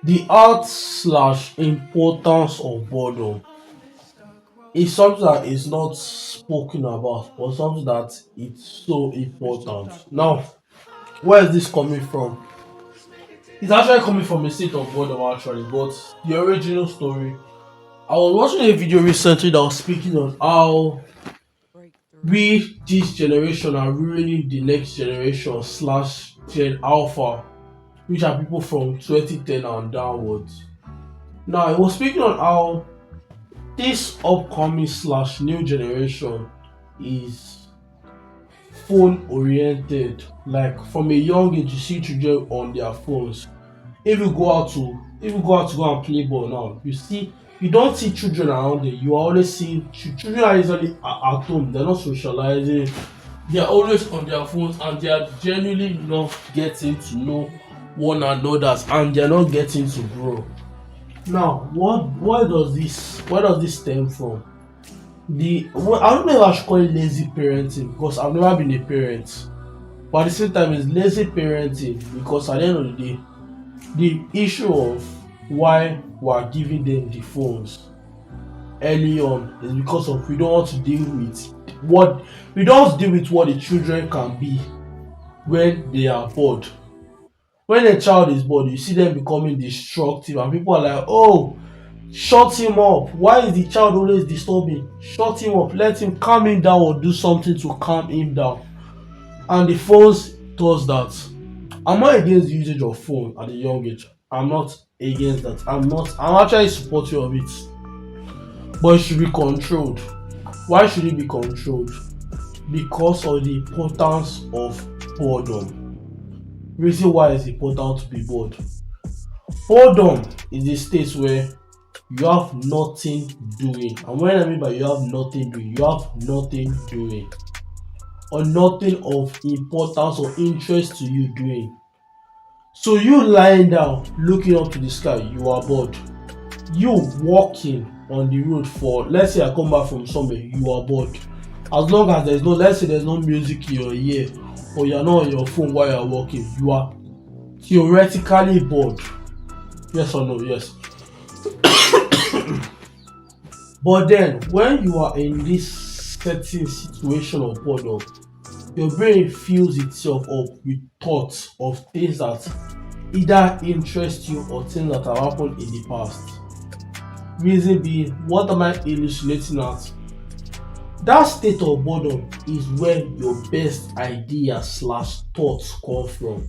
The art slash importance of boredom is something that is not spoken about, but something that it's so important. Now, where is this coming from? It's actually coming from a state of boredom, actually, but the original story. I was watching a video recently that was speaking on how we, this generation, are ruining the next generation slash Gen Alpha, which are people from 2010 and downwards. Now, I was speaking on how this upcoming slash new generation is phone oriented. Like from a young age, you see children on their phones. If you go out to go and play ball now, you don't see children around there. You are always seeing children are usually at home. They're not socializing. They are always on their phones and they are genuinely not getting to know one another and they are not getting to grow. Now, where does this stem from? I don't know if I should call it lazy parenting because I've never been a parent. But at the same time, it's lazy parenting because at the end of the day, the issue of why we're giving them the phones early on is because of we don't want to deal with what the children can be when they are bored. When a child is bored, you see them becoming destructive, and people are like, "Oh, shut him up. Why is the child always disturbing? Shut him up. Let him calm him down or do something to calm him down." And the phones does that. I'm not against the usage of phone at a young age. I'm not against that. I'm actually supportive of it. But it should be controlled. Why should it be controlled? Because of the importance of boredom. Reason why it's important to be bored. Boredom is a state where you have nothing doing. And when I mean by you have nothing doing, you have nothing doing. Or nothing of importance or interest to you doing. So you lying down looking up to the sky, you are bored. You walking on the road for, let's say I come back from somewhere, you are bored. As long as let's say there's no music in your ear or you're not on your phone while you're walking, you are theoretically bored. Yes or no? Yes. But then when you are in this certain situation of boredom, your brain fills itself up with thoughts of things that either interest you or things that have happened in the past. Reason being, what am I hallucinating at? That state of boredom is where your best ideas slash thoughts come from.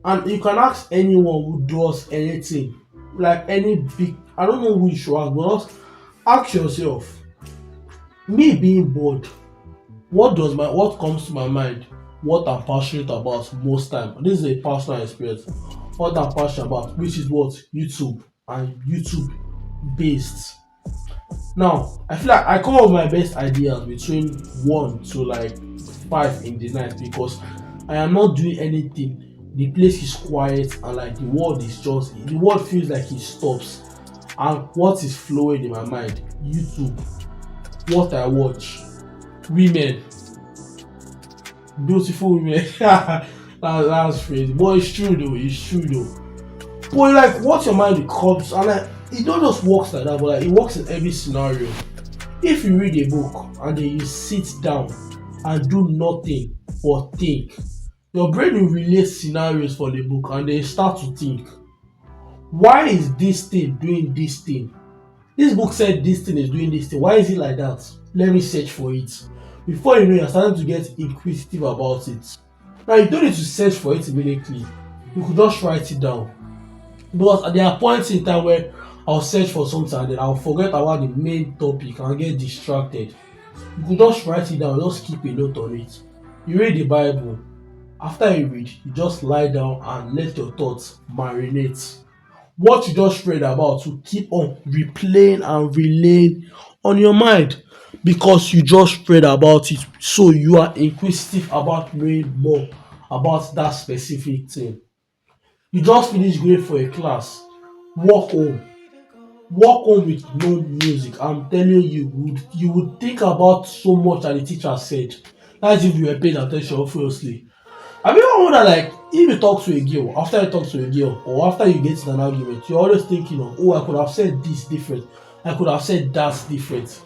And you can ask anyone who does anything, like any big, I don't know who you should ask, but just ask yourself, me being bored, what comes to my mind? What I'm passionate about most time. This is a personal experience. What I'm passionate about, which is what YouTube and YouTube based. Now, I feel like I come up with my best ideas between 1 to like 5 in the night because I am not doing anything. The place is quiet and like the world feels like it stops. And what is flowing in my mind? YouTube. What I watch. Women. Beautiful women. That's crazy. But it's true though. It's true though. But like what your mind becomes and like it don't just works like that, but like it works in every scenario. If you read a book and then you sit down and do nothing but think, your brain will relate scenarios for the book and then start to think, why is this thing doing this thing? This book said this thing is doing this thing. Why is it like that? Let me search for it. Before you know, you're starting to get inquisitive about it. Now you don't need to search for it immediately. You could just write it down. But there are points in time where I'll search for something and then I'll forget about the main topic and get distracted. You could just write it down, just keep a note on it. You read the Bible. After you read, you just lie down and let your thoughts marinate. What you just read about to keep on replaying and relaying on your mind because you just read about it. So you are inquisitive about knowing more about that specific thing. You just finish going for a class, walk home, walk home with no music. I'm telling you, you would think about so much that the teacher said. That's if you were paying attention, obviously. Have you ever wondered, like, if you talk to a girl, after you talk to a girl, or after you get in an argument, you're always thinking of, oh, I could have said this different, I could have said that different.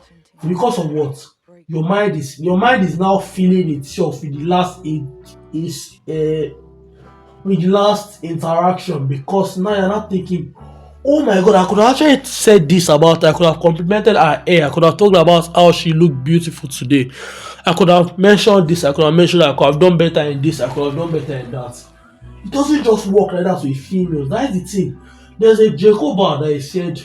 Because of what? Your mind is now feeling itself with the last interaction, because now you're not thinking, oh my god, I could have actually said this about her. I could have complimented her hair. I could have talked about how she looked beautiful today. I could have mentioned this. I could have mentioned that. I could have done better in this. I could have done better in that. It doesn't just work like that with females. That is the thing. There's a Jacoba that he said,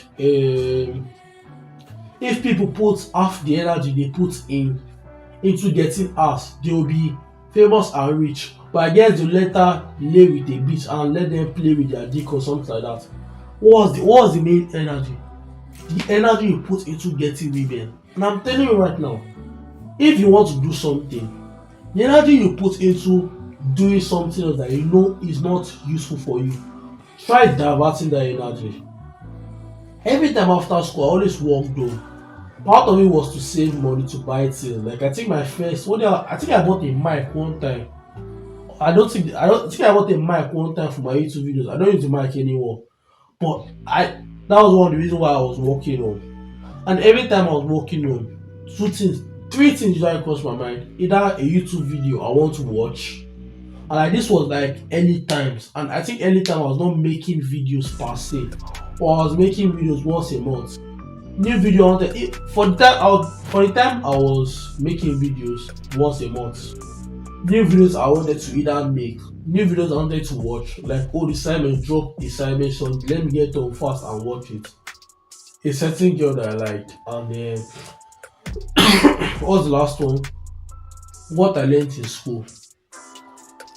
if people put half the energy they put into getting ass, they will be famous and rich. But I guess they later lay with a bitch and let them play with their dick or something like that. What was the main energy? The energy you put into getting women. And I'm telling you right now, if you want to do something, the energy you put into doing something else that you know is not useful for you, try diverting that energy. Every time after school, I always walk though. Part of it was to save money to buy things. Like I think my first one day, I think I bought a mic one time. I don't think I bought a mic one time for my YouTube videos. I don't use the mic anymore. But that was one of the reasons why I was working on. And every time I was working on, three things usually cross my mind. Either a YouTube video I want to watch, and like this was like early times, and I think early time I was not making videos per se, or I was making videos once a month. New video I wanted for the time I was making videos once a month. New videos I wanted to either make, new videos I wanted to watch, like, oh, the Simon dropped the Simon song, let me get home fast and watch it. A certain girl that I liked, and what was the last one? What I learned in school.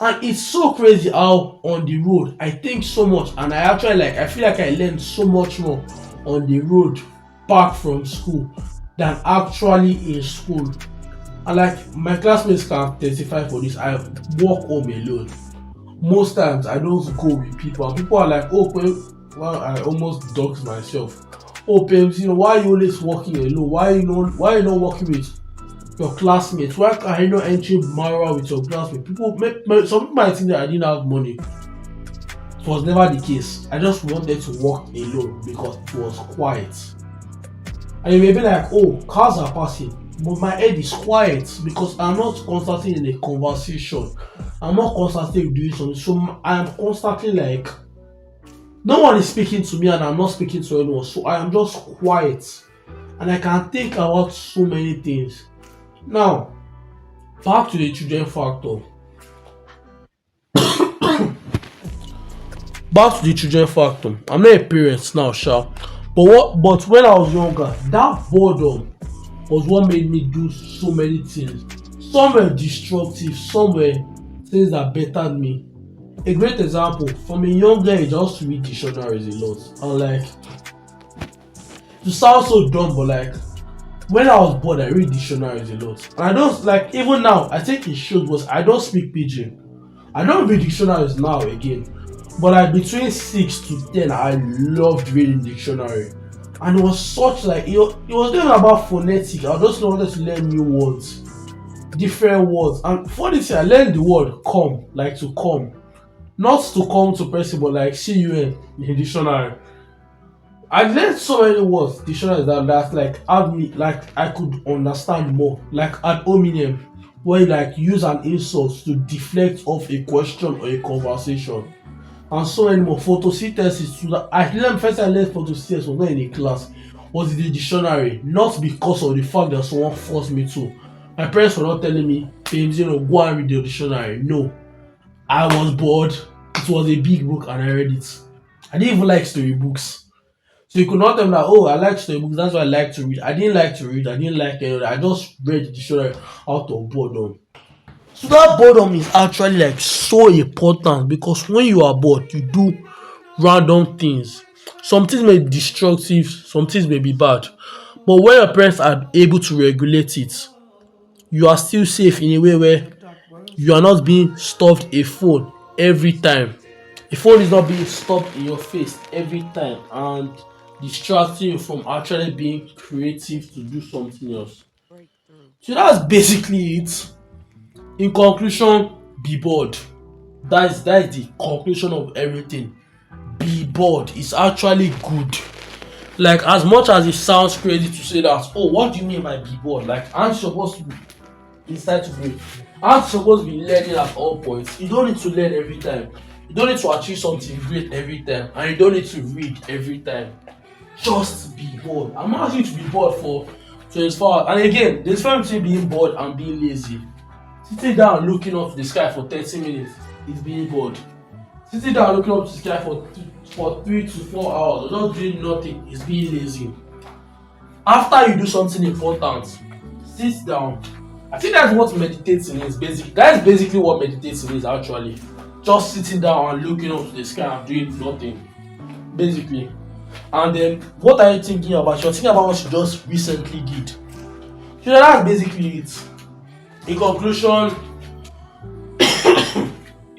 And it's so crazy how on the road I think so much, and I feel like I learned so much more on the road back from school than actually in school. And like my classmates can testify for this, I walk home alone. Most times I don't go with people, and people are like, oh, well, I almost dogs myself. Oh, Pams, why are you always walking alone? Why are you not walking with your classmates? Why are you not entering Mara with your classmates? Some people might think that I didn't have money. It was never the case. I just wanted to walk alone because it was quiet. And you may be like, oh, cars are passing, but my head is quiet because I'm not constantly in a conversation. I'm not constantly doing something. So I'm constantly like, no one is speaking to me and I'm not speaking to anyone. So I am just quiet and I can think about so many things. Now, back to the children factor. Back to the children factor. I'm not a parent now, sha. But when I was younger, that boredom was what made me do so many things. Some were destructive, some were things that bettered me. A great example, from a young age, I used to read dictionaries a lot. And like, to sound so dumb, but like, when I was bored, I read dictionaries a lot. And I don't, like, even now, I think it shows, was I don't speak pidgin. I don't read dictionaries now again. But like between 6 to 10, I loved reading dictionary. And it was such like, it was not even about phonetics. I just wanted to learn new words, different words. And for this, I learned the word come, like to come. Not to come to person, but like in dictionary. I learned so many words, dictionaries that like had me, like I could understand more. Like ad hominem, where you like use an insult to deflect off a question or a conversation. And so many more. Photosynthesis too. I learned first I learned photosynthesis was not in a class, was in the dictionary, not because of the fact that someone forced me to. My parents were not telling me, James, go and read the dictionary. No. I was bored. It was a big book and I read it. I didn't even like storybooks. So you could not tell me that, oh, I like storybooks, that's why I like to read. I didn't like to read, I didn't like any of that. I just read the dictionary out of boredom. So that boredom is actually like so important because when you are bored, you do random things. Some things may be destructive, some things may be bad. But when your parents are able to regulate it, you are still safe in a way where you are not being stuffed a phone every time. A phone is not being stuffed in your face every time and distracting you from actually being creative to do something else. So that's basically it. In conclusion, be bored. That is the conclusion of everything. Be bored is actually good. Like, as much as it sounds crazy to say that, oh, what do you mean by be bored? Like, aren't you supposed to be inside to be aren't you supposed to be learning at all points? You don't need to learn every time. You don't need to achieve something great every time, and you don't need to read every time. Just be bored. I'm not asking you to be bored for 24 hours. And again, there's difference between being bored and being lazy. Sitting down looking up to the sky for 30 minutes is being bored. Sitting down looking up to the sky for 3 to 4 hours or just doing nothing is being lazy. After you do something important, sit down. I think that's what meditating is basically. That's basically what meditating is actually. Just sitting down and looking up to the sky and doing nothing. Basically. And then what are you thinking about? You're thinking about what you just recently did. So that's basically it. In conclusion,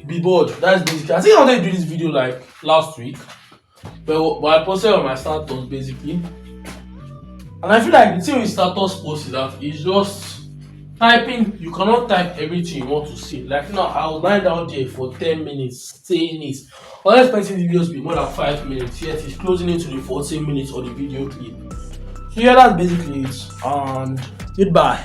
be bored. That's basically. I think I wanted to do this video like last week. But I posted on my status basically. And I feel like the thing with status post is that it's just typing. You cannot type everything you want to say. Like now, I was lying down there for 10 minutes saying this. I was expecting the videos to be more than 5 minutes, yet it's closing into the 14 minutes of the video clip. So yeah, that's basically it. And goodbye.